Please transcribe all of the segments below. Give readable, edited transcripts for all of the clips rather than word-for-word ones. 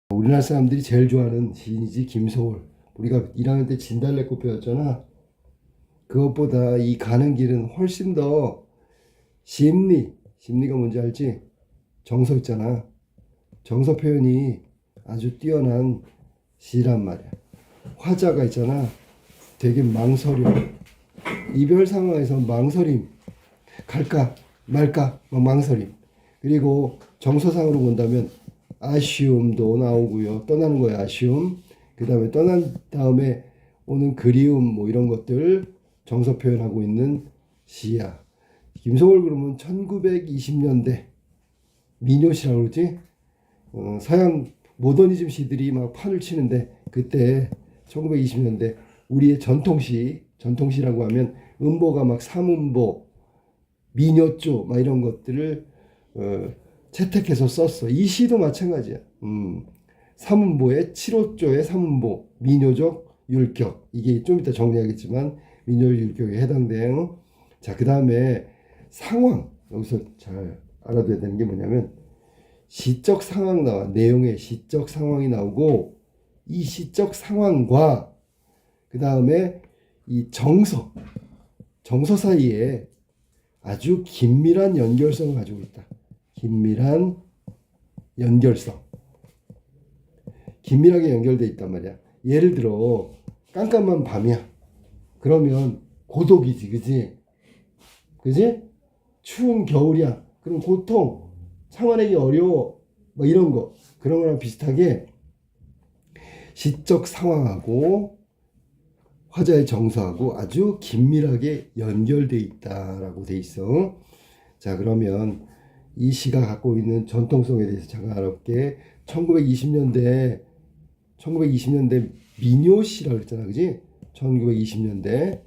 우리나라 사람들이 제일 좋아하는 시인이지 김소월. 우리가 1학년 때 진달래꽃 배웠잖아. 그것보다 이 가는 길은 훨씬 더 심리가 뭔지 알지? 정서 있잖아. 정서 표현이 아주 뛰어난 시란 말이야. 화자가 있잖아. 되게 망설여. 이별 상황에서 망설임. 갈까 말까 막 망설임. 그리고 정서상으로 본다면 아쉬움도 나오고요. 떠나는 거야, 아쉬움. 그 다음에 떠난 다음에 오는 그리움, 뭐 이런 것들 정서 표현하고 있는 시야. 김소월 그러면 1920년대 민요시라고 그러지? 서양 모더니즘 시들이 막 판을 치는데, 그때 1920년대 우리의 전통시라고 하면 음보가 막 삼음보, 민요조 막 이런 것들을 채택해서 썼어. 이 시도 마찬가지야. 삼음보의 7호조의 삼음보, 민요적 율격. 이게 좀 이따 정리하겠지만 민요 율격에 해당돼요. 자, 그 다음에 상황. 여기서 잘 알아둬야 되는 게 뭐냐면 시적 상황 나와. 내용의 시적 상황이 나오고, 이 시적 상황과 그 다음에 이 정서 사이에 아주 긴밀한 연결성을 가지고 있다. 긴밀한 연결성. 긴밀하게 연결되어 있단 말이야. 예를 들어 깜깜한 밤이야. 그러면 고독이지, 그지? 그지? 추운 겨울이야. 그럼 고통, 참아내기 어려워. 뭐 이런 거. 그런 거랑 비슷하게 시적 상황하고 화자의 정서하고 아주 긴밀하게 연결돼 있다라고 돼 있어. 자, 그러면 이 시가 갖고 있는 전통성에 대해서 잠깐 알아볼게. 1920년대 민요시라고 그랬잖아, 그지? 1920년대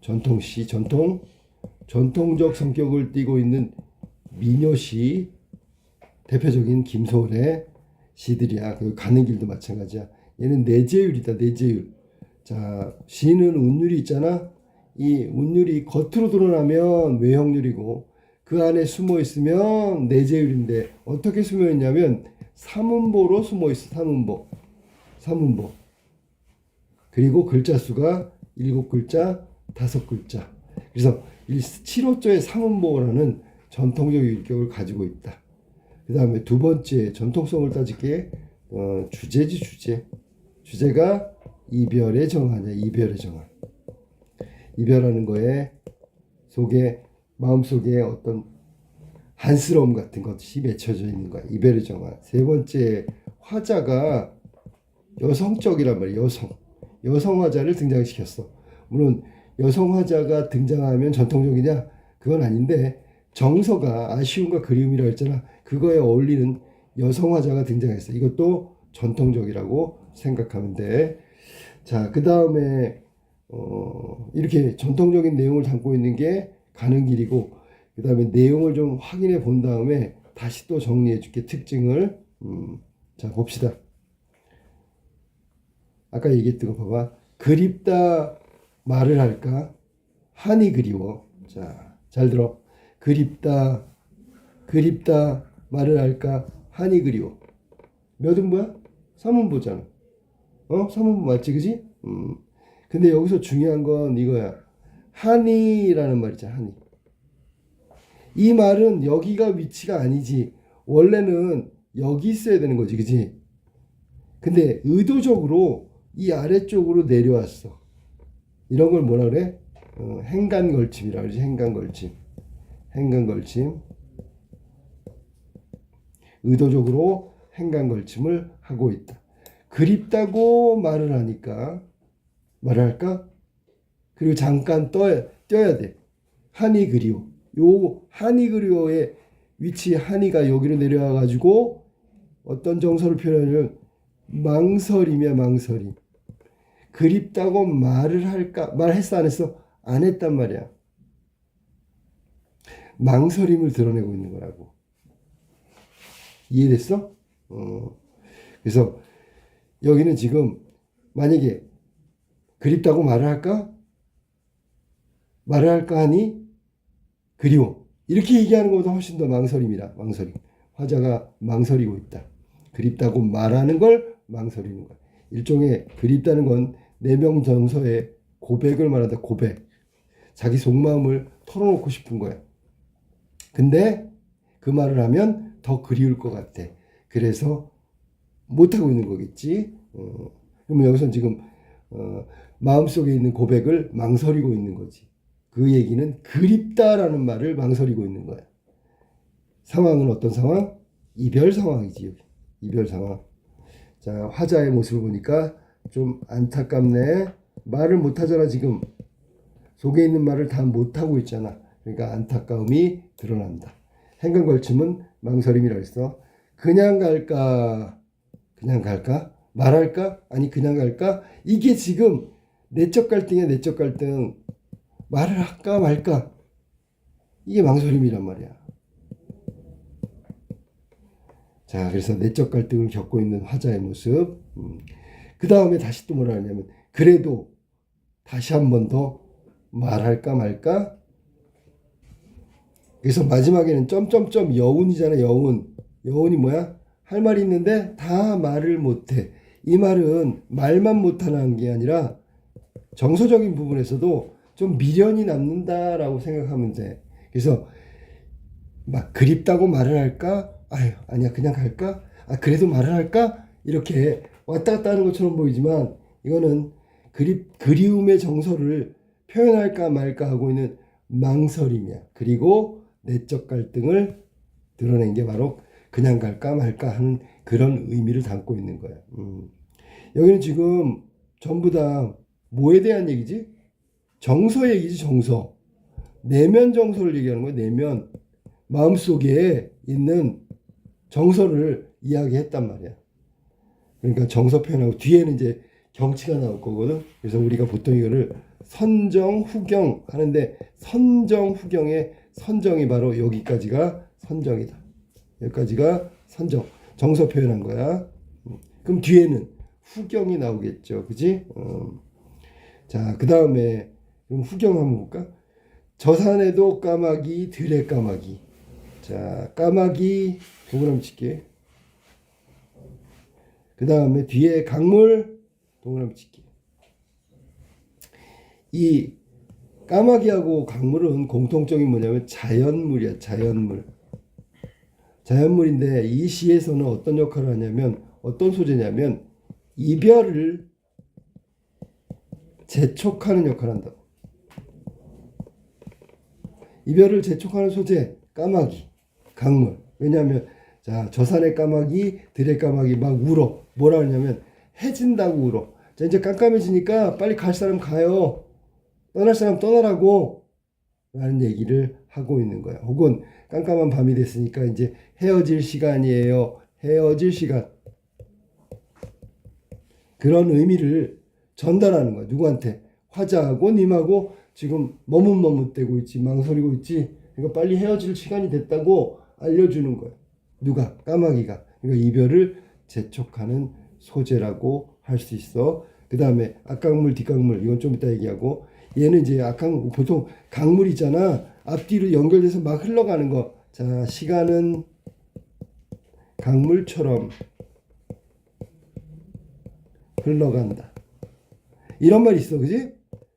전통시, 전통적 성격을 띠고 있는 민요시, 대표적인 김소월의 시들이야. 그 가는 길도 마찬가지야. 얘는 내재율이다, 내재율. 자, 시는 운율이 있잖아. 이 운율이 겉으로 드러나면 외형률이고 그 안에 숨어 있으면 내재율인데, 어떻게 숨어 있냐면 삼음보로 숨어 있어. 삼음보. 그리고 글자 수가 7글자, 5글자. 그래서 7호조의 삼음보라는 전통적 율격을 가지고 있다. 그 다음에 두 번째 전통성을 따지기에 주제지, 주제. 주제가 이별의 정화냐, 이별의 정화. 이별하는 거에 마음속에 어떤 한스러움 같은 것이 맺혀져 있는 거야. 이별의 정화. 세 번째, 화자가 여성적이란 말이야. 여성 화자를 등장시켰어. 물론 여성 화자가 등장하면 전통적이냐? 그건 아닌데, 정서가 아쉬움과 그리움이라고 했잖아. 그거에 어울리는 여성 화자가 등장했어. 이것도 전통적이라고 생각하면 돼. 자, 그 다음에 이렇게 전통적인 내용을 담고 있는 게 가는 길이고, 그 다음에 내용을 좀 확인해 본 다음에 다시 또 정리해 줄게. 특징을. 자, 봅시다. 아까 얘기했던 거 봐봐. 그립다 말을 할까? 한이 그리워. 자, 잘 들어. 그립다 말을 할까? 한이 그리워. 몇 음보야? 3음보잖아. 삼음보 맞지, 그지? 근데 여기서 중요한 건 이거야. 한이라는 말 있잖아, 한이. 이 말은 여기가 위치가 아니지. 원래는 여기 있어야 되는 거지, 그지? 근데 의도적으로 이 아래쪽으로 내려왔어. 이런 걸 뭐라 그래? 행간걸침이라 그러지. 행간걸침. 의도적으로 행간걸침을 하고 있다. 그립다고 말을 할까? 그리고 잠깐 떼야 돼. 한이 그리워. 요 한이 그리워의 위치, 한이가 여기로 내려와 가지고 어떤 정서를 표현하냐면 망설임이야, 망설임. 그립다고 말을 할까? 말했어, 안 했어? 안 했단 말이야. 망설임을 드러내고 있는 거라고. 이해됐어? 그래서 여기는 지금 만약에 그립다고 말을 할까? 하니 그리워. 이렇게 얘기하는 것보다 훨씬 더 망설임이다. 망설임. 화자가 망설이고 있다. 그립다고 말하는 걸 망설이는 거야. 일종의 그립다는 건 내면 정서의 고백을 말한다. 고백. 자기 속마음을 털어놓고 싶은 거야. 근데 그 말을 하면 더 그리울 것 같아. 그래서 못하고 있는 거겠지. 그러면 여기서 지금 마음속에 있는 고백을 망설이고 있는 거지. 그 얘기는 그립다라는 말을 망설이고 있는 거야. 상황은 어떤 상황? 이별 상황이지. 이별 상황. 자, 화자의 모습을 보니까 좀 안타깝네. 말을 못하잖아 지금. 속에 있는 말을 다 못하고 있잖아. 그러니까 안타까움이 드러난다. 행간걸침은 망설임이라고 했어. 그냥 갈까? 그냥 갈까? 말할까? 아니 그냥 갈까? 이게 지금 내적 갈등이야. 내적 갈등. 말을 할까 말까? 이게 망설임이란 말이야. 자, 그래서 내적 갈등을 겪고 있는 화자의 모습. 그 다음에 다시 또 뭐라 하냐면 그래도 다시 한 번 더 말할까 말까? 그래서 마지막에는 점점점 여운이잖아. 여운. 여운이 뭐야? 할 말이 있는데 다 말을 못해. 이 말은 말만 못하는 게 아니라 정서적인 부분에서도 좀 미련이 남는다라고 생각하면 돼. 그래서 막 그립다고 말을 할까? 아유, 아니야, 그냥 갈까? 아, 그래도 말을 할까? 이렇게 왔다 갔다 하는 것처럼 보이지만 이거는 그리움의 정서를 표현할까 말까 하고 있는 망설임이야. 그리고 내적 갈등을 드러낸 게 바로 그냥 갈까 말까 하는 그런 의미를 담고 있는 거야. 여기는 지금 전부 다 뭐에 대한 얘기지? 정서 얘기지, 정서. 내면 정서를 얘기하는 거야, 내면. 마음속에 있는 정서를 이야기했단 말이야. 그러니까 정서 표현하고 뒤에는 이제 경치가 나올 거거든. 그래서 우리가 보통 이거를 선정, 후경 하는데 선정, 후경의 선정이 바로 여기까지가 선정이다. 여기까지가 선정, 정서 표현한 거야. 그럼 뒤에는 후경이 나오겠죠. 그지? 자, 그 다음에 그럼 후경 한번 볼까? 저산에도 까마귀, 들에 까마귀. 자, 까마귀 동그라미 칠게. 그 다음에 뒤에 강물 동그라미 칠게. 이 까마귀하고 강물은 공통점이 뭐냐면 자연물이야. 자연물. 자연물인데 이 시에서는 어떤 역할을 하냐면 어떤 소재냐면 이별을 재촉하는 역할을 한다. 이별을 재촉하는 소재 까마귀, 강물. 왜냐하면 자, 저산의 까마귀, 들의 까마귀 막 울어. 뭐라 하냐면 해진다고 울어. 자, 이제 깜깜해지니까 빨리 갈 사람 가요. 떠날 사람 떠나라고 라는 얘기를 하고 있는 거야. 혹은 깜깜한 밤이 됐으니까 이제 헤어질 시간이에요. 헤어질 시간. 그런 의미를 전달하는 거야. 누구한테? 화자하고 님하고 지금 머뭇머뭇대고 있지. 망설이고 있지. 그러니까 빨리 헤어질 시간이 됐다고 알려주는 거야. 누가? 까마귀가. 그러니까 이별을 재촉하는 소재라고 할 수 있어. 그 다음에 앞강물, 뒷강물. 이건 좀 이따 얘기하고. 얘는 이제 보통 강물이잖아. 앞뒤로 연결돼서 막 흘러가는 거. 자, 시간은 강물처럼 흘러간다. 이런 말이 있어. 그지?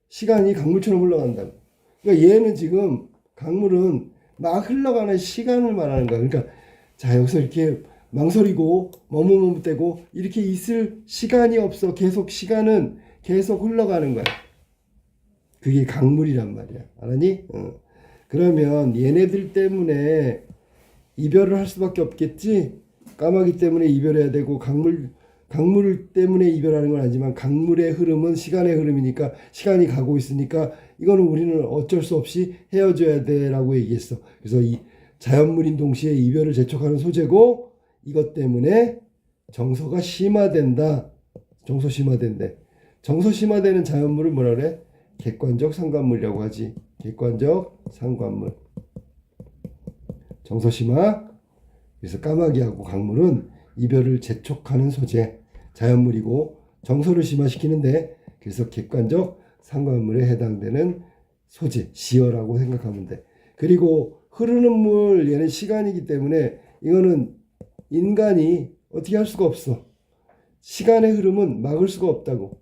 시간이 강물처럼 흘러간다고. 그러니까 얘는 지금 강물은 막 흘러가는 시간을 말하는 거야. 그러니까 자, 여기서 이렇게 망설이고 머뭇머뭇대고 이렇게 있을 시간이 없어. 계속 시간은 계속 흘러가는 거야. 그게 강물이란 말이야. 알았니? 그러면 얘네들 때문에 이별을 할 수밖에 없겠지. 까마귀 때문에 이별해야 되고 강물 때문에 이별하는 건 아니지만 강물의 흐름은 시간의 흐름이니까 시간이 가고 있으니까 이거는 우리는 어쩔 수 없이 헤어져야 돼라고 얘기했어. 그래서 이 자연물인 동시에 이별을 재촉하는 소재고 이것 때문에 정서가 심화된다. 정서 심화된대. 정서 심화되는 자연물을 뭐라 그래? 객관적 상관물이라고 하지. 객관적 상관물. 정서 심화. 그래서 까마귀하고 강물은 이별을 재촉하는 소재, 자연물이고 정서를 심화시키는데 그래서 객관적 상관물에 해당되는 소재, 시어라고 생각하면 돼. 그리고 흐르는 물, 얘는 시간이기 때문에 이거는 인간이 어떻게 할 수가 없어. 시간의 흐름은 막을 수가 없다고.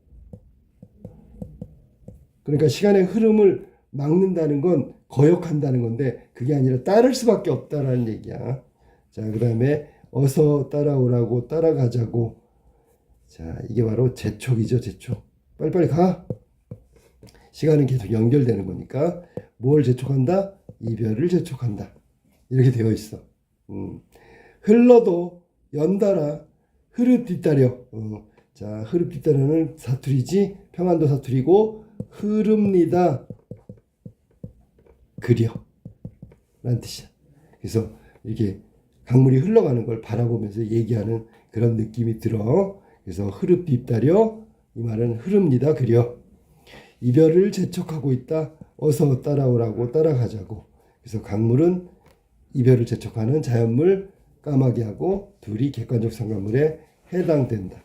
그러니까 시간의 흐름을 막는다는 건 거역한다는 건데 그게 아니라 따를 수밖에 없다라는 얘기야. 자, 그 다음에 어서 따라오라고 따라가자고. 자, 이게 바로 재촉이죠. 재촉. 빨리빨리 가. 시간은 계속 연결되는 거니까 뭘 재촉한다? 이별을 재촉한다. 이렇게 되어 있어. 흘러도 연달아 흐르 뒤따려. 자, 흐르 뒤따르는 사투리지. 평안도 사투리고 흐릅니다. 그려. 라는 뜻이야. 그래서 이렇게 강물이 흘러가는 걸 바라보면서 얘기하는 그런 느낌이 들어. 그래서 흐릅 뒤따려. 이 말은 흐릅니다. 그려. 이별을 재촉하고 있다. 어서 따라오라고 따라가자고. 그래서 강물은 이별을 재촉하는 자연물 까마귀 하고 둘이 객관적 상관물에 해당된다.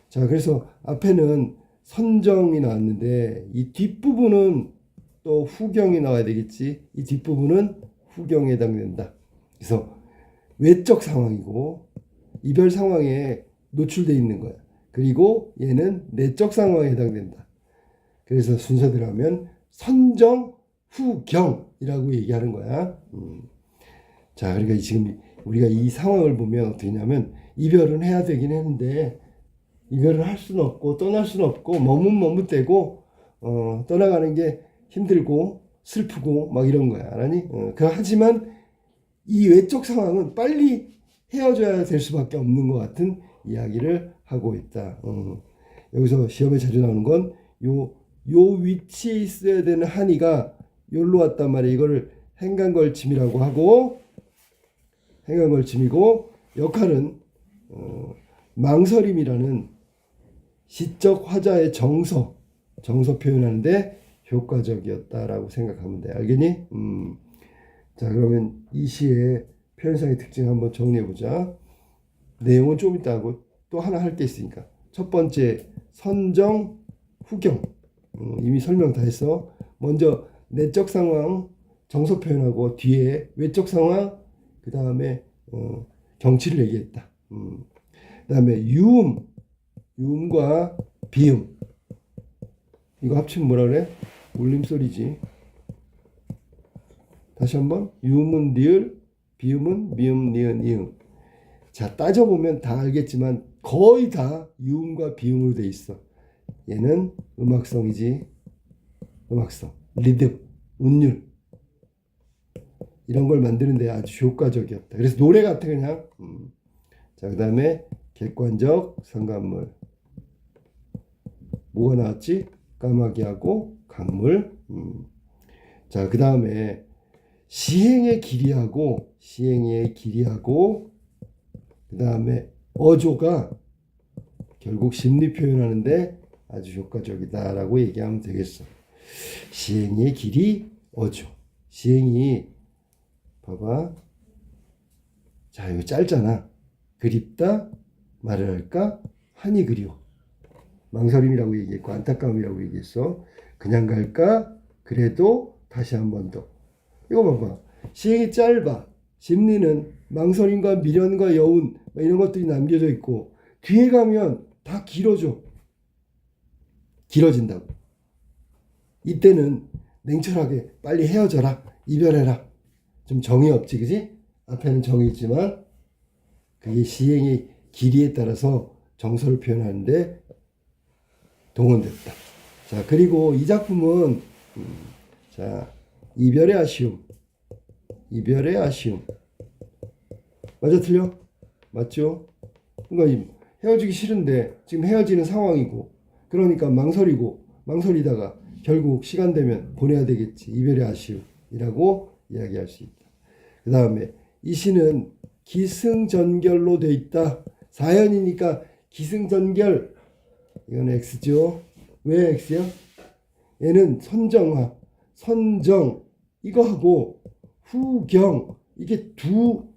자, 그래서 앞에는 선정이 나왔는데 이 뒷부분은 또 후경이 나와야 되겠지. 이 뒷부분은 후경에 해당된다. 그래서 외적 상황이고 이별 상황에 노출되어 있는 거야. 그리고 얘는 내적 상황에 해당된다. 그래서 순서대로 하면 선정 후경이라고 얘기하는 거야. 자, 그러니까 지금 우리가 이 상황을 보면 어떻게 하냐면 이별은 해야 되긴 했는데 이별을 할 수는 없고 떠날 수는 없고 머뭇머뭇대고 떠나가는 게 힘들고 슬프고 막 이런 거야. 알았니? 하지만 이 외적 상황은 빨리 헤어져야 될 수밖에 없는 것 같은 이야기를 하고 있다. 여기서 시험에 자주 나오는 건 요 위치에 있어야 되는 한이가 여기로 왔단 말이야. 이거를 행간걸침이라고 하고 행간걸침이고 역할은 망설임이라는 시적 화자의 정서 표현하는데 효과적이었다라고 생각하면 돼. 알겠니? 자, 그러면 이 시의 표현상의 특징 한번 정리해보자. 내용은 좀 이따 하고 또 하나 할 게 있으니까. 첫 번째, 선정, 후경. 이미 설명 다 했어. 먼저 내적 상황, 정서 표현하고 뒤에 외적 상황, 그 다음에 경치를 얘기했다. 그 다음에 유음과 비음. 이거 합치면 뭐라 그래? 울림소리지. 다시 한번. 유음은 니을, 비음은 미음, 니은, 이응. 자, 따져보면 다 알겠지만 거의 다 유음과 비음으로 돼 있어. 얘는 음악성이지. 음악성, 리듬, 운율 이런 걸 만드는데 아주 효과적이었다. 그래서 노래 같아 그냥. 자, 그 다음에 객관적 상관물. 뭐가 나왔지? 까마귀하고 강물. 자, 그 다음에 시행의 길이하고 그 다음에 어조가 결국 심리 표현하는데 아주 효과적이다라고 얘기하면 되겠어. 시행의 길이 어조. 시행이 봐봐. 자, 이거 짧잖아. 그립다 말을 할까? 한이 그리워. 망설임이라고 얘기했고 안타까움이라고 얘기했어. 그냥 갈까? 그래도 다시 한 번 더. 이거 봐봐. 시행이 짧아. 심리는 망설임과 미련과 여운 이런 것들이 남겨져 있고 뒤에 가면 다 길어진다고. 이때는 냉철하게 빨리 헤어져라. 이별해라. 좀 정이 없지, 그지? 앞에는 정이 있지만 그게 시행의 길이에 따라서 정서를 표현하는데 동원됐다. 자, 그리고 이 작품은 자, 이별의 아쉬움. 맞아, 틀려? 맞죠? 그러니까 헤어지기 싫은데 지금 헤어지는 상황이고 그러니까 망설이다가 결국 시간 되면 보내야 되겠지. 이별의 아쉬움이라고 이야기할 수 있다. 그 다음에 이 시는 기승전결로 돼 있다. 사연이니까 기승전결. 이건 X죠. 왜 X야? 얘는 선정 이거하고 후경 이게 두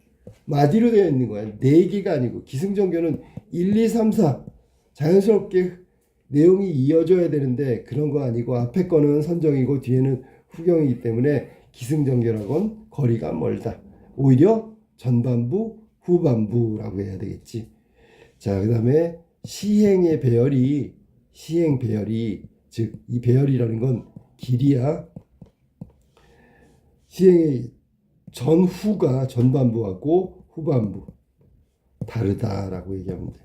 마디로 되어 있는 거야. 네 개가 아니고 기승전결은 1, 2, 3, 4 자연스럽게 내용이 이어져야 되는데 그런 거 아니고 앞에 거는 선정이고 뒤에는 후경이기 때문에 기승전결하고는 거리가 멀다. 오히려 전반부, 후반부라고 해야 되겠지. 자, 그 다음에 시행의 배열이, 시행 배열이, 즉, 이 배열이라는 건 길이야. 시행의 전후가 전반부하고 후반부 다르다라고 얘기하면 돼.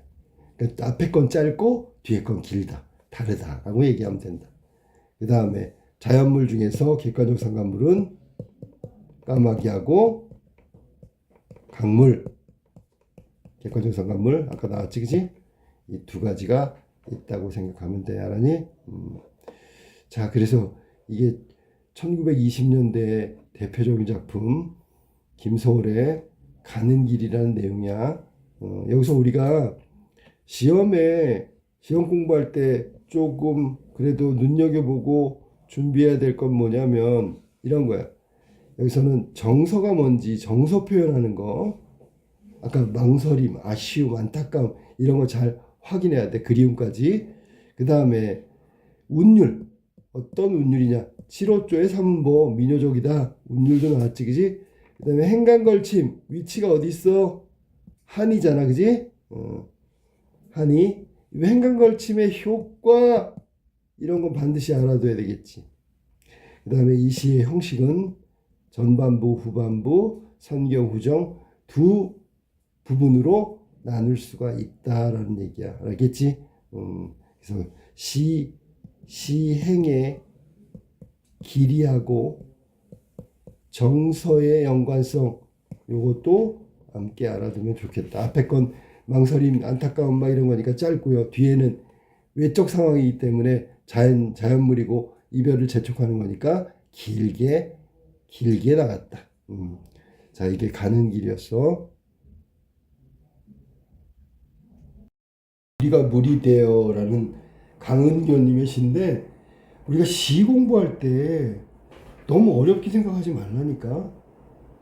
그러니까 앞에 건 짧고 뒤에 건 길다. 다르다라고 얘기하면 된다. 그 다음에 자연물 중에서 객관적 상관물은 까마귀하고 강물, 객관적 상관물 아까 나왔지, 그지? 이 두 가지가 있다고 생각하면 돼. 알았니? 자, 그래서 이게 1920년대 대표적인 작품 김소월의 가는 길이라는 내용이야. 여기서 우리가 시험 공부할 때 조금 그래도 눈여겨보고 준비해야 될 건 뭐냐면 이런 거야. 여기서는 정서가 뭔지 정서 표현하는 거, 아까 망설임, 아쉬움, 안타까움 이런 거 잘 확인해야 돼. 그리움까지. 그 다음에 운율, 어떤 운율이냐. 7호조의 3보 민요적이다. 운율도 나왔지, 그지? 그 다음에 행간걸침, 위치가 어디 있어? 한이잖아, 그지? 한이. 행간걸침의 효과 이런 건 반드시 알아둬야 되겠지. 그 다음에 이 시의 형식은 전반부, 후반부, 선경, 후정 두 부분으로 나눌 수가 있다라는 얘기야. 알겠지? 그래서 시행의 길이하고 정서의 연관성 요것도 함께 알아두면 좋겠다. 앞에 건 망설임, 안타까움 막 이런 거니까 짧고요. 뒤에는 외적 상황이기 때문에 자연물이고 이별을 재촉하는 거니까 길게 나갔다. 자, 이게 가는 길이었어. 우리가 물이 되어라는 강은교님의 시인데 우리가 시 공부할 때 너무 어렵게 생각하지 말라니까.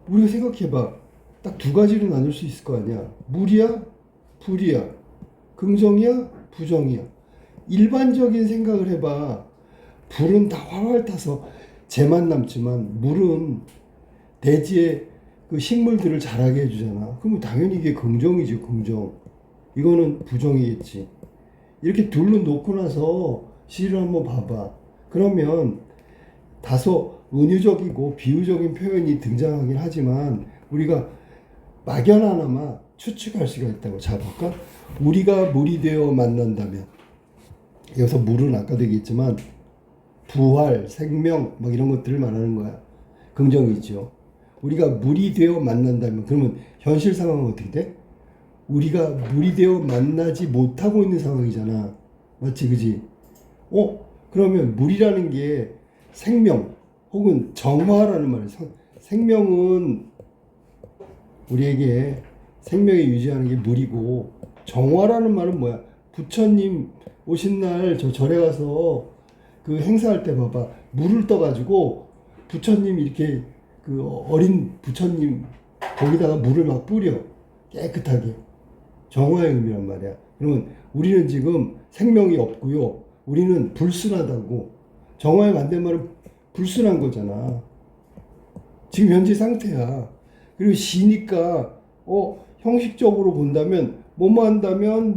우리가 생각해봐. 딱 두 가지로 나눌 수 있을 거 아니야. 물이야, 불이야, 긍정이야, 부정이야. 일반적인 생각을 해봐. 불은 다 활활 타서 재만 남지만 물은 대지에 그 식물들을 자라게 해주잖아. 그러면 당연히 이게 긍정이지, 긍정. 이거는 부정이겠지. 이렇게 둘로 놓고 나서 시를 한번 봐봐. 그러면 다소 은유적이고 비유적인 표현이 등장하긴 하지만 우리가 막연하나마 추측할 수가 있다고 잡을까? 우리가 물이 되어 만난다면, 여기서 물은 아까도 얘기했지만 부활, 생명 막 이런 것들을 말하는 거야. 긍정이죠. 우리가 물이 되어 만난다면 그러면 현실 상황은 어떻게 돼? 우리가 물이 되어 만나지 못하고 있는 상황이잖아. 맞지, 그지? 그러면 물이라는 게 생명 혹은 정화라는 말이야. 생명은 우리에게 생명을 유지하는 게 물이고, 정화라는 말은 뭐야? 부처님 오신 날 저 절에 가서 그 행사할 때 봐봐. 물을 떠가지고 부처님 이렇게 그 어린 부처님 거기다가 물을 막 뿌려. 깨끗하게. 정화의 의미란 말이야. 그러면 우리는 지금 생명이 없고요. 우리는 불순하다고. 정화의 반대말은 불순한 거잖아. 지금 현재 상태야. 그리고 시니까 형식적으로 본다면 뭐뭐 한다면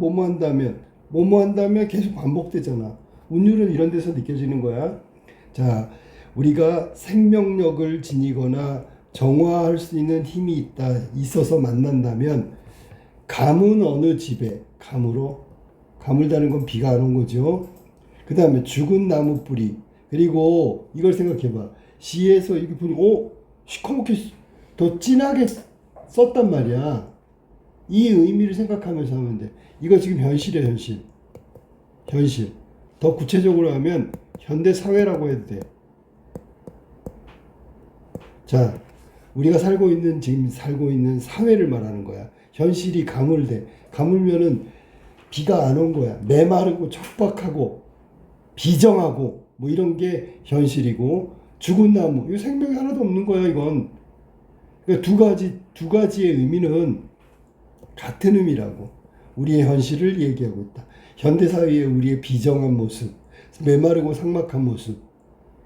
계속 반복되잖아. 운율은 이런 데서 느껴지는 거야. 자, 우리가 생명력을 지니거나 정화할 수 있는 힘이 있어서 만난다면 감은 어느 집에, 가물다는 건 비가 안 온 거죠. 그 다음에 죽은 나무 뿌리. 그리고 이걸 생각해봐. 시에서 이렇게 보니 시커멓게 더 진하게 썼단 말이야. 이 의미를 생각하면서 하면 돼. 이거 지금 현실이야, 현실. 더 구체적으로 하면 현대 사회라고 해도 돼. 자, 우리가 지금 살고 있는 사회를 말하는 거야. 현실이 가물대. 가물면은 비가 안 온 거야. 메마르고 척박하고 비정하고 뭐 이런 게 현실이고, 죽은 나무. 이거 생명이 하나도 없는 거야, 이건. 그러니까 두 가지의 의미는 같은 의미라고. 우리의 현실을 얘기하고 있다. 현대사회의 우리의 비정한 모습, 메마르고 삭막한 모습.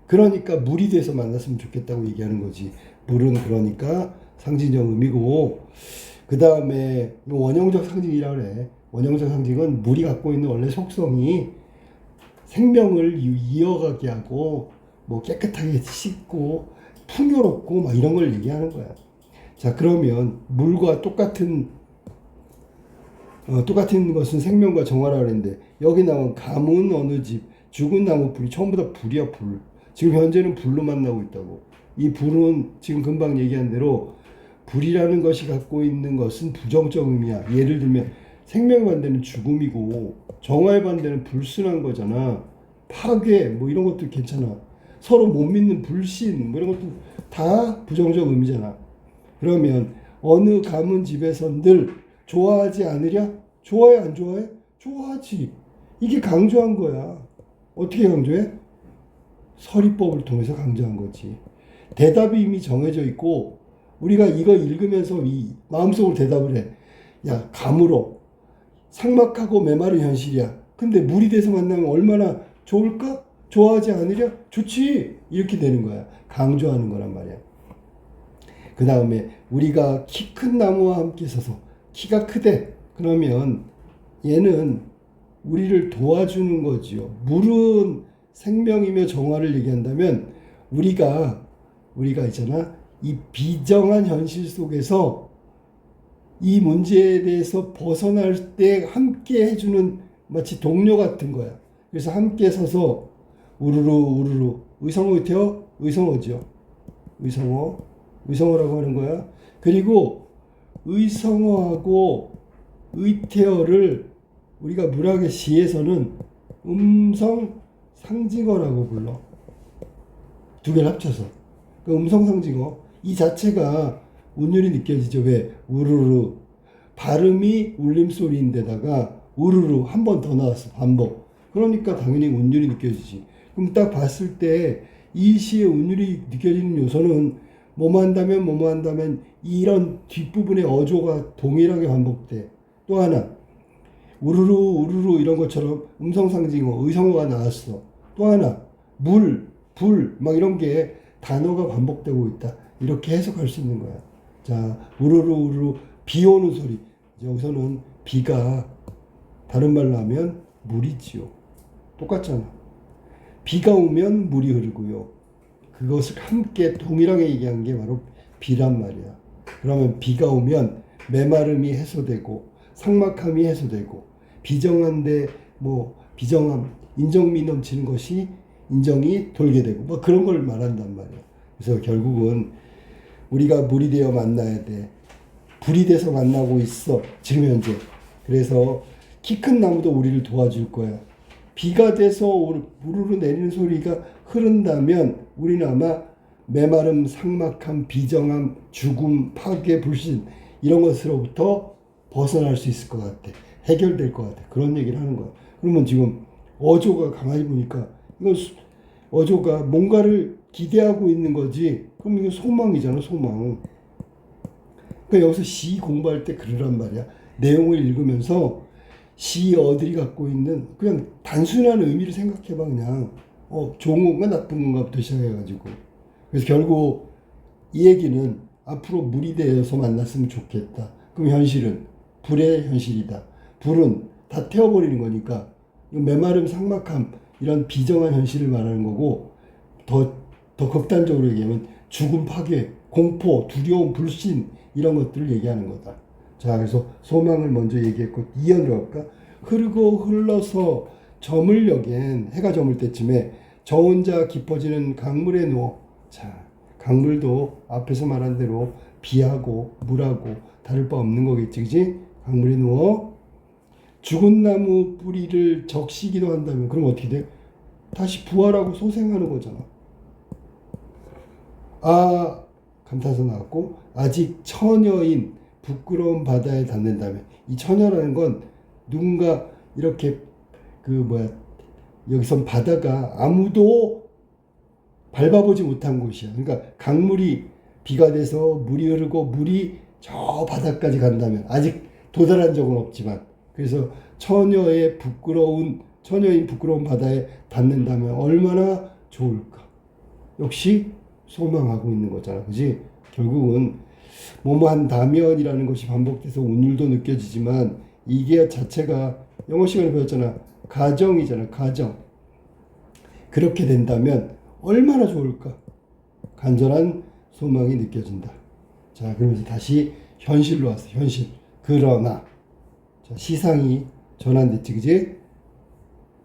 그러니까 물이 돼서 만났으면 좋겠다고 얘기하는 거지. 물은 그러니까 상징적 의미고, 그 다음에 원형적 상징이라고 그래. 원형적 상징은 물이 갖고 있는 원래 속성이 생명을 이어가게 하고 뭐 깨끗하게 씻고 풍요롭고 막 이런 걸 얘기하는 거야. 자, 그러면 물과 똑같은 것은 생명과 정화라고 그랬는데, 여기 나온 감은 어느 집, 죽은 나무 불이 전부 다 불이야, 불. 지금 현재는 불로 만나고 있다고. 이 불은 지금 금방 얘기한 대로 불이라는 것이 갖고 있는 것은 부정적 의미야. 예를 들면 생명의 반대는 죽음이고 정화의 반대는 불순한 거잖아. 파괴 뭐 이런 것도 괜찮아. 서로 못 믿는 불신 뭐 이런 것도 다 부정적 의미잖아. 그러면 어느 가문 집에선 늘 좋아하지 않으랴? 좋아해 안 좋아해? 좋아하지. 이게 강조한 거야. 어떻게 강조해? 서리법을 통해서 강조한 거지. 대답이 이미 정해져 있고 우리가 이거 읽으면서 이 마음속으로 대답을 해. 야, 감으로 삭막하고 메마른 현실이야. 근데 물이 돼서 만나면 얼마나 좋을까? 좋아하지 않으랴? 좋지. 이렇게 되는 거야. 강조하는 거란 말이야. 그 다음에 우리가 키 큰 나무와 함께 서서 키가 크대. 그러면 얘는 우리를 도와주는 거지요. 물은 생명이며 정화를 얘기한다면 우리가 있잖아. 이 비정한 현실 속에서 이 문제에 대해서 벗어날 때 함께 해주는 마치 동료 같은 거야. 그래서 함께 서서 우르르 의성어 태어 의성어죠. 의성어라고 하는 거야. 그리고 의성어하고 의태어를 우리가 문학의 시에서는 음성 상징어라고 불러. 두 개를 합쳐서. 그 음성 상징어 이 자체가 운율이 느껴지죠. 왜? 우르르. 발음이 울림소리인데다가 우르르 한 번 더 나왔어. 반복. 그러니까 당연히 운율이 느껴지지. 그럼 딱 봤을 때 이 시의 운율이 느껴지는 요소는 뭐뭐 한다면 이런 뒷부분의 어조가 동일하게 반복돼. 또 하나 우르르 이런 것처럼 음성상징어 의성어가 나왔어. 또 하나 물, 불 막 이런 게 단어가 반복되고 있다. 이렇게 해석할 수 있는 거야. 자, 우르르 비 오는 소리. 여기서는 비가 다른 말로 하면 물이지요. 똑같잖아. 비가 오면 물이 흐르고요. 그것을 함께 동일하게 얘기한 게 바로 비란 말이야. 그러면 비가 오면 메마름이 해소되고 삭막함이 해소되고 비정한데 뭐 비정함, 인정미 넘치는 것이 인정이 돌게 되고 뭐 그런 걸 말한단 말이야. 그래서 결국은 우리가 물이 되어 만나야 돼. 불이 돼서 만나고 있어. 지금 현재. 그래서 키 큰 나무도 우리를 도와줄 거야. 비가 돼서 우르르 내리는 소리가 흐른다면 우리는 아마 메마름, 삭막함, 비정함, 죽음, 파괴, 불신 이런 것으로부터 벗어날 수 있을 것 같아. 해결될 것 같아. 그런 얘기를 하는 거야. 그러면 지금 어조가 가만히 보니까 이건 어조가 뭔가를 기대하고 있는 거지. 그럼 이거 소망이잖아, 소망. 그러니까 여기서 시 공부할 때 그러란 말이야. 내용을 읽으면서 시 어들이 갖고 있는 그냥 단순한 의미를 생각해봐. 그냥 좋은 건가 나쁜 건가부터 시작해가지고. 그래서 결국 이 얘기는 앞으로 물이 되어서 만났으면 좋겠다. 그럼 현실은 불의 현실이다. 불은 다 태워버리는 거니까 메마름, 삭막함 이런 비정한 현실을 말하는 거고, 더 극단적으로 얘기하면 죽음, 파괴, 공포, 두려움, 불신 이런 것들을 얘기하는 거다. 자, 그래서 소망을 먼저 얘기했고 이연으로 할까? 흐르고 흘러서 저물녘엔 해가 저물 때쯤에 저 혼자 깊어지는 강물에 누워. 자, 강물도 앞에서 말한 대로 비하고 물하고 다를 바 없는 거겠지, 그지? 강물에 누워 죽은 나무 뿌리를 적시기도 한다면 그럼 어떻게 돼? 다시 부활하고 소생하는 거잖아. 아, 감탄사 나왔고, 아직 처녀인 부끄러운 바다에 닿는다면, 이 처녀라는 건 누군가 이렇게 여기선 바다가 아무도 밟아보지 못한 곳이야. 그러니까 강물이 비가 돼서 물이 흐르고 물이 저 바다까지 간다면, 아직 도달한 적은 없지만, 그래서 처녀인 부끄러운 바다에 닿는다면 얼마나 좋을까. 역시 소망하고 있는 거잖아. 그지? 결국은 뭐뭐 한다면이라는 것이 반복돼서 운율도 느껴지지만 이게 자체가 영어 시간에 배웠잖아. 가정이잖아. 가정. 그렇게 된다면 얼마나 좋을까? 간절한 소망이 느껴진다. 자, 그러면서 다시 현실로 왔어. 현실. 그러나 자, 시상이 전환됐지, 그지?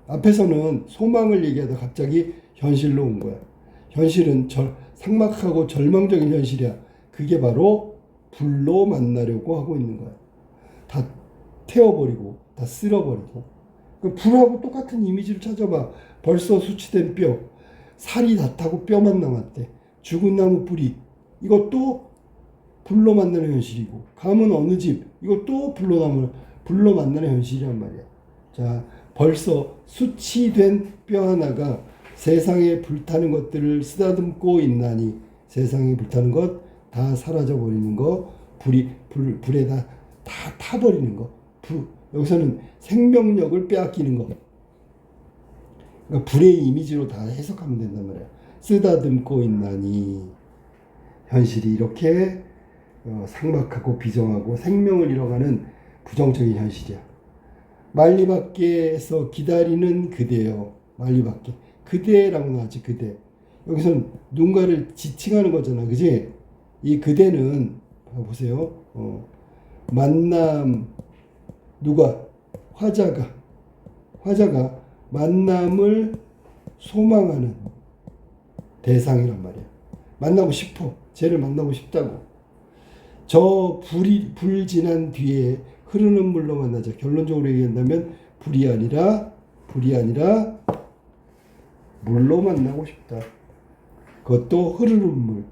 앞에서는 소망을 얘기하다 갑자기 현실로 온 거야. 현실은 삭막하고 절망적인 현실이야. 그게 바로 불로 만나려고 하고 있는 거야. 다 태워버리고, 다 쓸어버리고. 그 불하고 똑같은 이미지를 찾아봐. 벌써 수치된 뼈, 살이 다 타고 뼈만 남았대. 죽은 나무 뿌리, 이것도 불로 만나는 현실이고, 감은 어느 집, 이것도 불로 만나는 현실이란 말이야. 자, 벌써 수치된 뼈 하나가 세상에 불타는 것들을 쓰다듬고 있나니, 세상에 불타는 것 다 사라져 버리는 거, 불에 다 타버리는 거. 여기서는 생명력을 빼앗기는 거. 그러니까 불의 이미지로 다 해석하면 된단 말이야. 쓰다듬고 있나니, 현실이 이렇게 삭막하고 비정하고 생명을 잃어가는 부정적인 현실이야. 만리 밖에서 기다리는 그대여. 만리 밖에. 그대라고 나왔지, 그대. 여기서는 누군가를 지칭하는 거잖아, 그지? 이 그대는, 보세요. 만남, 누가? 화자가 만남을 소망하는 대상이란 말이야. 만나고 싶어. 쟤를 만나고 싶다고. 저 불 지난 뒤에 흐르는 물로 만나자. 결론적으로 얘기한다면 불이 아니라 물로 만나고 싶다. 그것도 흐르는 물.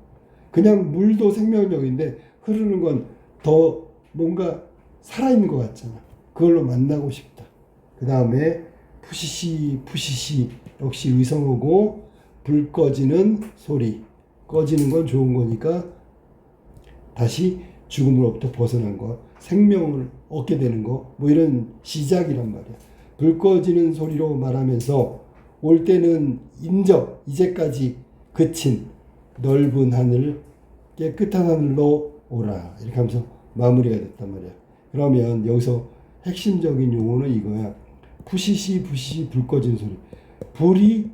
그냥 물도 생명력인데 흐르는 건 더 뭔가 살아있는 것 같잖아. 그걸로 만나고 싶다. 그 다음에 푸시시 역시 의성어고, 불 꺼지는 소리. 꺼지는 건 좋은 거니까 다시 죽음으로부터 벗어난 거, 생명을 얻게 되는 거, 뭐 이런 시작이란 말이야. 불 꺼지는 소리로 말하면서 올 때는 이제까지 그친 넓은 하늘, 깨끗한 하늘로 오라. 이렇게 하면서 마무리가 됐단 말이야. 그러면 여기서 핵심적인 용어는 이거야. 푸시시 불 꺼지는 소리. 불이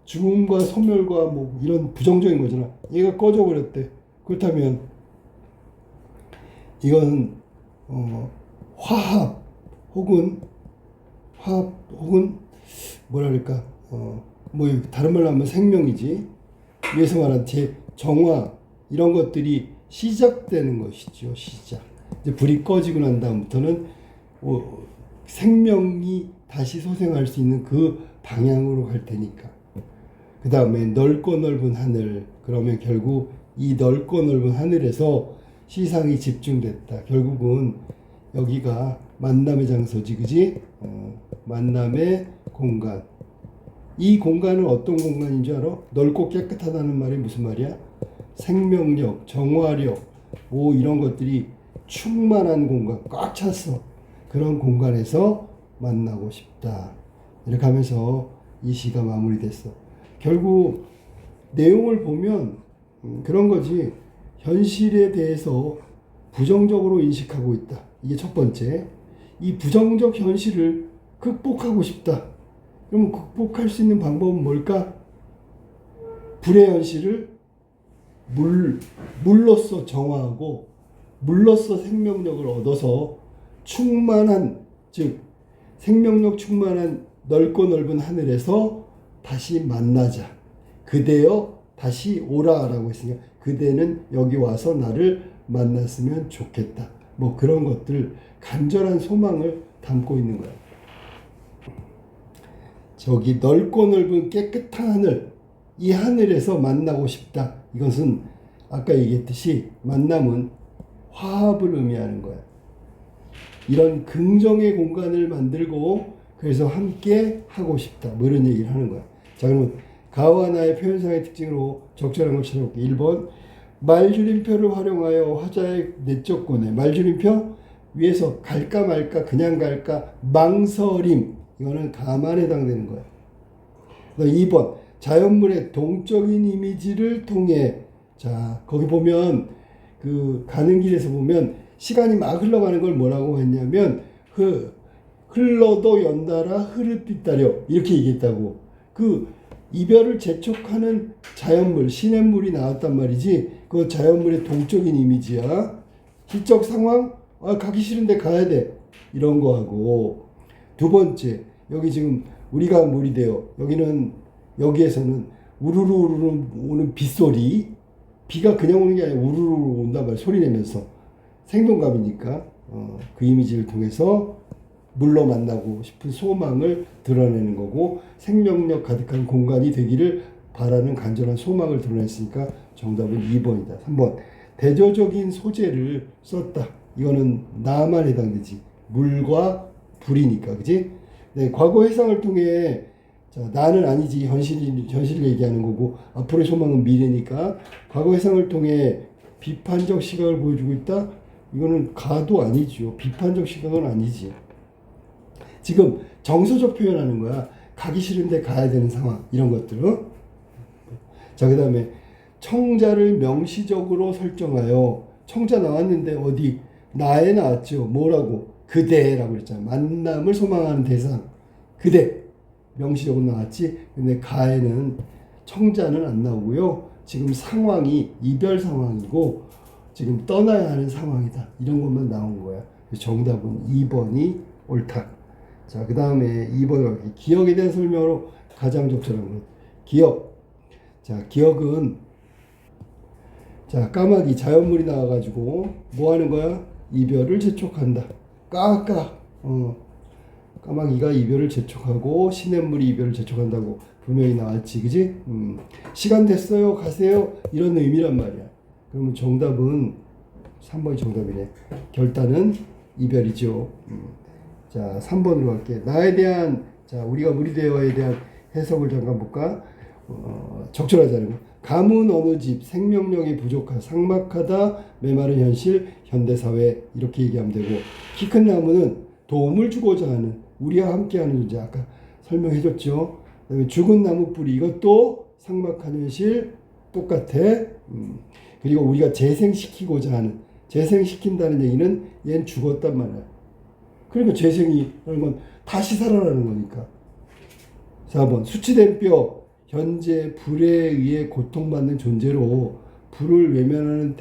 죽음과 소멸과 뭐 이런 부정적인 거잖아. 얘가 꺼져 버렸대. 그렇다면 이건 화합 혹은 뭐랄까 뭐 다른 말로 하면 생명이지. 위에서 말한 정화 이런 것들이 시작되는 것이죠. 시작. 이제 불이 꺼지고 난 다음부터는 생명이 다시 소생할 수 있는 그 방향으로 갈 테니까. 그 다음에 넓고 넓은 하늘. 그러면 결국 이 넓고 넓은 하늘에서 시상이 집중됐다. 결국은 여기가 만남의 장소지, 그지? 만남의 공간. 이 공간은 어떤 공간인 줄 알아? 넓고 깨끗하다는 말이 무슨 말이야? 생명력, 정화력, 뭐 이런 것들이 충만한 공간, 꽉 찼어. 그런 공간에서 만나고 싶다. 이렇게 하면서 이 시가 마무리됐어. 결국 내용을 보면 그런 거지. 현실에 대해서 부정적으로 인식하고 있다. 이게 첫 번째. 이 부정적 현실을 극복하고 싶다. 그럼 극복할 수 있는 방법은 뭘까? 불의 현실을 물로써 정화하고 물로써 생명력을 얻어서 충만한, 즉 생명력 충만한 넓고 넓은 하늘에서 다시 만나자. 그대여 다시 오라라고 했으니까 그대는 여기 와서 나를 만났으면 좋겠다. 뭐 그런 것들, 간절한 소망을 담고 있는 거야. 저기 넓고 넓은 깨끗한 하늘, 이 하늘에서 만나고 싶다. 이것은 아까 얘기했듯이 만남은 화합을 의미하는 거야. 이런 긍정의 공간을 만들고 그래서 함께 하고 싶다. 뭐 이런 얘기를 하는 거야. 자, 그러면 가와 나의 표현상의 특징으로 적절한 걸 찾아볼게요. 1번, 말줄임표를 활용하여 화자의 내적 고뇌. 말줄임표 위에서 갈까 말까, 그냥 갈까, 망설임. 이거는 가만에 해당되는 거야. 2번, 자연물의 동적인 이미지를 통해. 자, 거기 보면 그 가는 길에서 보면 시간이 막 흘러가는 걸 뭐라고 했냐면 흘러도 연달아 흐릿빛 따려 이렇게 얘기했다고. 그 이별을 재촉하는 자연물, 시냇물이 나왔단 말이지. 그 자연물의 동적인 이미지야. 시적 상황, 가기 싫은데 가야 돼. 이런 거하고. 두 번째, 여기 지금 우리가 물이 돼요. 여기에서는 우르르 우르르 오는 빗소리. 비가 그냥 오는 게 아니라 우르르 온단 말이야. 소리 내면서. 생동감이니까. 그 이미지를 통해서 물로 만나고 싶은 소망을 드러내는 거고, 생명력 가득한 공간이 되기를 바라는 간절한 소망을 드러냈으니까 정답은 2번이다. 3번. 대조적인 소재를 썼다. 이거는 나만 해당되지. 물과 불이니까, 그지? 네, 과거 회상을 통해, 자, 나는 아니지. 현실을 얘기하는 거고, 앞으로의 소망은 미래니까, 과거 회상을 통해 비판적 시각을 보여주고 있다? 이거는 가도 아니죠. 비판적 시각은 아니지. 지금 정서적 표현하는 거야. 가기 싫은데 가야 되는 상황. 이런 것들은. 자, 그 다음에 청자를 명시적으로 설정하여. 청자 나왔는데 어디? 나에 나왔죠. 뭐라고? 그대라고 그랬잖아. 만남을 소망하는 대상. 그대. 명시적으로 나왔지. 근데 가에는 청자는 안 나오고요. 지금 상황이 이별 상황이고 지금 떠나야 하는 상황이다. 이런 것만 나온 거야. 정답은 2번이 옳다. 자, 그 다음에 2번 기억에 대한 설명으로 가장 적절한 것. 기억. 자, 기억은 자, 까마귀 자연물이 나와가지고 뭐 하는 거야? 이별을 재촉한다. 까마귀가 이별을 재촉하고 시냇물이 이별을 재촉한다고 분명히 나왔지, 그지? 시간 됐어요, 가세요, 이런 의미란 말이야. 그러면 정답은 3번이 정답이네. 결단은 이별이죠. 자, 3번으로 갈게. 나에 대한, 자, 우리가 물이 되어에 대한 해석을 잠깐 볼까? 적절하자는 거. 감은 어느 집, 생명력이 부족한, 삭막하다, 메마른 현실, 현대사회, 이렇게 얘기하면 되고, 키 큰 나무는 도움을 주고자 하는, 우리와 함께하는 존재, 아까 설명해줬죠. 그다음에 죽은 나무 뿌리, 이것도 삭막한 현실, 똑같아. 그리고 우리가 재생시키고자 하는, 재생시킨다는 얘기는 얘는 죽었단 말이야. 그러니까 재생이라는 건 다시 살아나는 거니까. 4번 수치된 뼈, 현재 불에 의해 고통받는 존재로 물을 외면하는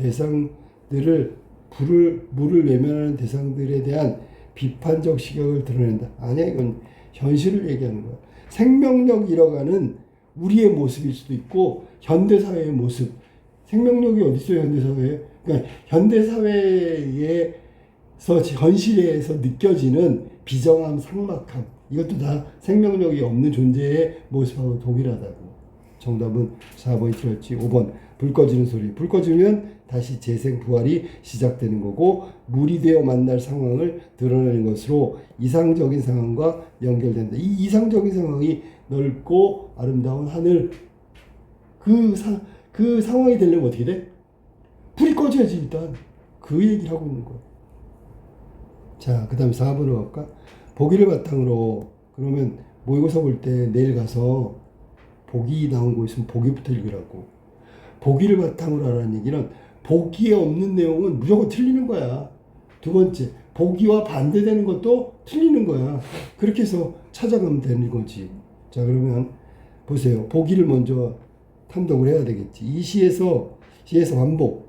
대상들에 대한 비판적 시각을 드러낸다. 아니야, 이건 현실을 얘기하는 거야. 생명력 잃어가는 우리의 모습일 수도 있고 현대사회의 모습. 생명력이 어디 있어요, 현대사회에? 그러니까 현대사회에서 현실에서 느껴지는 비정함, 삭막함, 이것도 다 생명력이 없는 존재의 모습하고 동일하다고. 정답은 4번이 틀렸지. 5번 불 꺼지는 소리. 불 꺼지면 다시 재생 부활이 시작되는 거고, 물이 되어 만날 상황을 드러내는 것으로 이상적인 상황과 연결된다. 이 이상적인 상황이 넓고 아름다운 하늘, 그 상황이 되려면 어떻게 돼? 불이 꺼져야지. 일단 그 얘기를 하고 있는 거야. 자, 그 다음에 4번으로 갈까? 보기를 바탕으로. 그러면 모의고사 볼 때 내일 가서 보기 나온 거 있으면 보기부터 읽으라고. 보기를 바탕으로 하라는 얘기는 보기에 없는 내용은 무조건 틀리는 거야. 두 번째, 보기와 반대되는 것도 틀리는 거야. 그렇게 해서 찾아가면 되는 거지. 자, 그러면 보세요. 보기를 먼저 탐독을 해야 되겠지. 이 시에서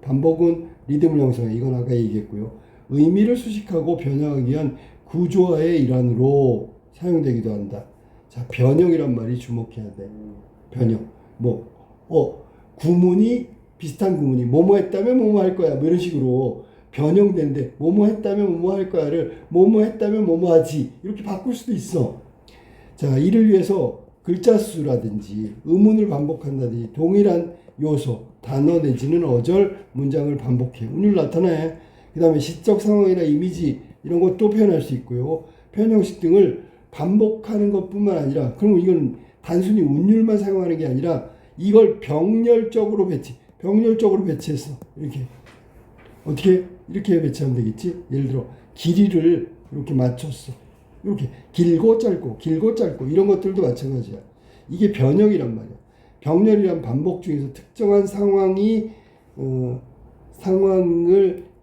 반복은 리듬을 형성해. 이건 아까 얘기했고요. 의미를 수식하고 변형하기 위한 구조화의 일환으로 사용되기도 한다. 자, 변형이란 말이 주목해야 돼. 변형. 구문이 비슷한 구문이 뭐뭐 했다면 뭐뭐 할 거야. 뭐 이런 식으로 변형되는데, 뭐뭐 했다면 뭐뭐 할 거야를 뭐뭐 했다면 뭐뭐 하지. 이렇게 바꿀 수도 있어. 자, 이를 위해서 글자 수라든지 의문을 반복한다든지 동일한 요소, 단어 내지는 어절, 문장을 반복해. 운율 나타내. 그 다음에 시적 상황이나 이미지 이런 것도 표현할 수 있고요. 표현 형식 등을 반복하는 것뿐만 아니라, 그럼 이건 단순히 운율만 사용하는 게 아니라 이걸 병렬적으로 배치했어. 이렇게. 어떻게? 이렇게 배치하면 되겠지? 예를 들어 길이를 이렇게 맞췄어. 이렇게 길고 짧고 이런 것들도 마찬가지야. 이게 변형이란 말이야. 병렬이란 반복 중에서 특정한 상황을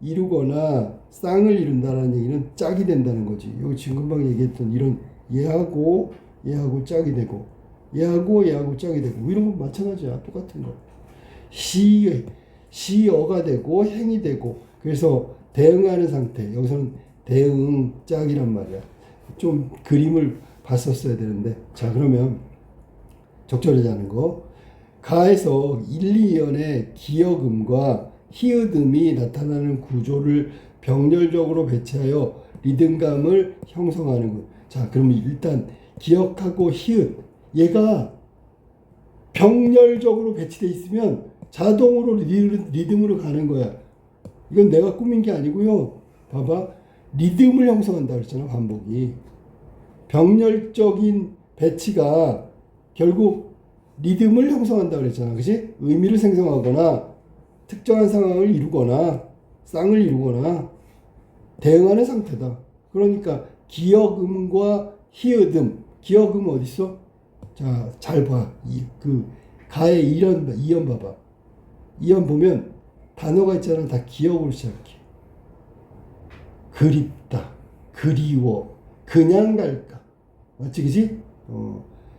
이루거나 쌍을 이룬다는 얘기는 짝이 된다는 거지. 여기 지금 금방 얘기했던 이런 얘하고 짝이 되고 얘하고 짝이 되고 이런 건 마찬가지야. 똑같은 거. 시어가 되고 행이 되고 그래서 대응하는 상태. 여기서는 대응 짝이란 말이야. 좀 그림을 봤었어야 되는데 자 그러면 적절하지 않은 거 가에서 1, 2연의 기역음과 히읗음이 나타나는 구조를 병렬적으로 배치하여 리듬감을 형성하는 것. 자 그러면 일단 기역하고 히읗 얘가 병렬적으로 배치되어 있으면 자동으로 리듬으로 가는 거야. 이건 내가 꾸민 게 아니고요. 봐봐. 리듬을 형성한다 그랬잖아. 반복이. 병렬적인 배치가 결국 리듬을 형성한다 그랬잖아. 그치? 의미를 생성하거나 특정한 상황을 이루거나 쌍을 이루거나 대응하는 상태다. 그러니까 기역음과 히읗음. 기역음 어디 있어? 자, 잘 봐. 그 가의 이연 봐봐. 이연 보면 단어가 있잖아. 다 기역으로 시작해. 그립다, 그리워, 그냥 갈까. 맞지, 그지?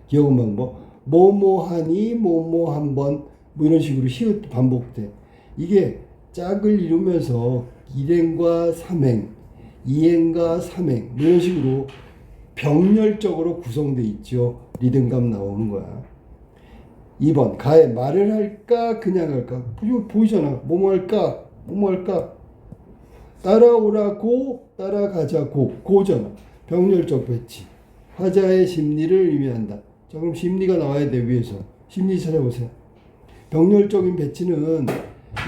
기억은 방법. 뭐뭐하니, 뭐뭐 한번, 뭐 이런 식으로 히읗 반복돼. 이게 짝을 이루면서 일행과 삼행, 이행과 삼행, 뭐 이런 식으로 병렬적으로 구성돼 있죠. 리듬감 나오는 거야. 2번, 가에 말을 할까, 그냥 할까? 보이잖아. 뭐뭐 할까, 뭐뭐 할까? 따라오라고 따라가자고 고잖아. 병렬적 배치. 화자의 심리를 의미한다. 자 그럼 심리가 나와야 돼. 위에서 심리 찾아보세요. 병렬적인 배치는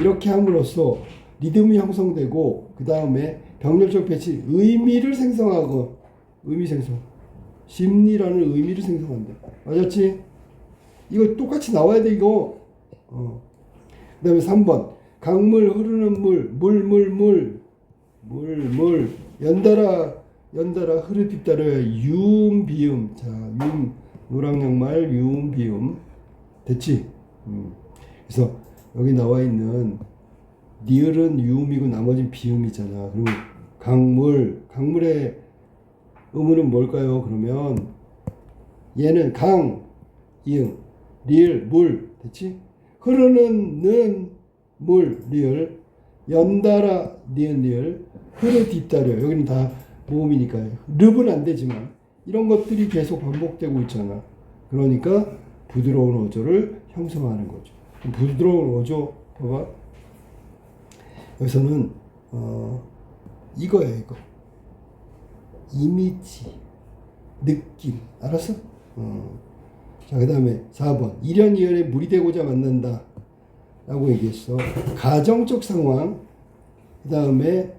이렇게 함으로써 리듬이 형성되고 그 다음에 병렬적 배치 의미를 생성하고 의미 생성 심리라는 의미를 생성한다. 맞았지? 이거 똑같이 나와야 돼 이거. 그 다음에 3번 강물 흐르는 물 연달아 흐르 뒤따라야 유음 비음. 자 유음 노랑양말 유음 비음 됐지? 그래서 여기 나와 있는 니을은 유음이고 나머지는 비음이잖아. 그러면 강물의 음은 뭘까요? 그러면 얘는 강 이응 리을 물 됐지? 흐르는 는 물 리을 연달아 니을 흐르 뒤따려 여기는 다 모음이니까 릅은 안 되지만 이런 것들이 계속 반복되고 있잖아. 그러니까 부드러운 어조를 형성하는 거죠. 부드러운 어조 봐봐. 여기서는 이거야 이거. 이미지 느낌 알았어? 자 그 다음에 4번 일연이연에 물이 되고자 만난다 라고 얘기했어. 가정적 상황 그 다음에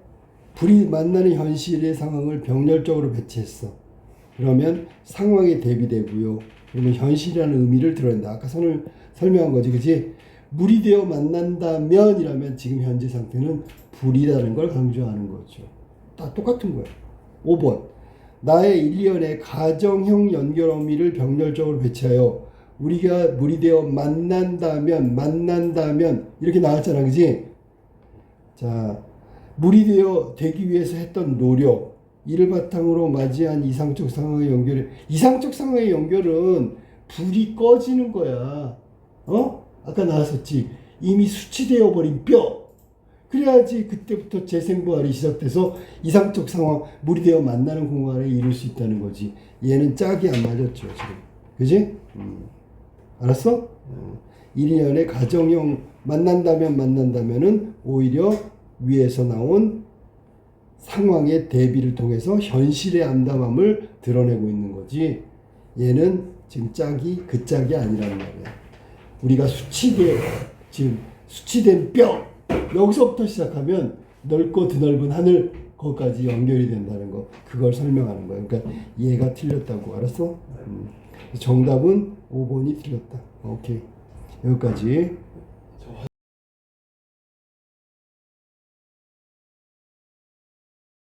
불이 만나는 현실의 상황을 병렬적으로 배치했어. 그러면 상황에 대비되고요. 그러면 현실이라는 의미를 드러낸다. 아까 설명한 거지, 그치? 물이 되어 만난다면 이라면 지금 현재 상태는 불이라는 걸 강조하는 거죠. 다 똑같은 거야. 5번 나의 1년의 가정형 연결 어미를 병렬적으로 배치하여 우리가 물이 되어 만난다면 이렇게 나왔잖아, 그치? 자 물이 되기 위해서 했던 노력 이를 바탕으로 맞이한 이상적 상황의 연결. 이상적 상황의 연결은 불이 꺼지는 거야. 아까 나왔었지. 이미 수치되어 버린 뼈. 그래야지 그때부터 재생부활이 시작돼서 이상적 상황 물이 되어 만나는 공간에 이룰 수 있다는 거지. 얘는 짝이 안 맞았죠 지금. 그지? 알았어? 1년의 가정형 만난다면은 오히려 위에서 나온 상황의 대비를 통해서 현실의 암담함을 드러내고 있는 거지. 얘는 지금 그 짝이 아니라는 말이야. 우리가 지금 수치된 뼈 여기서부터 시작하면 넓고 드넓은 하늘 거기까지 연결이 된다는 거. 그걸 설명하는 거야. 그러니까 얘가 틀렸다고. 알았어? 정답은 5번이 틀렸다. 오케이. 여기까지.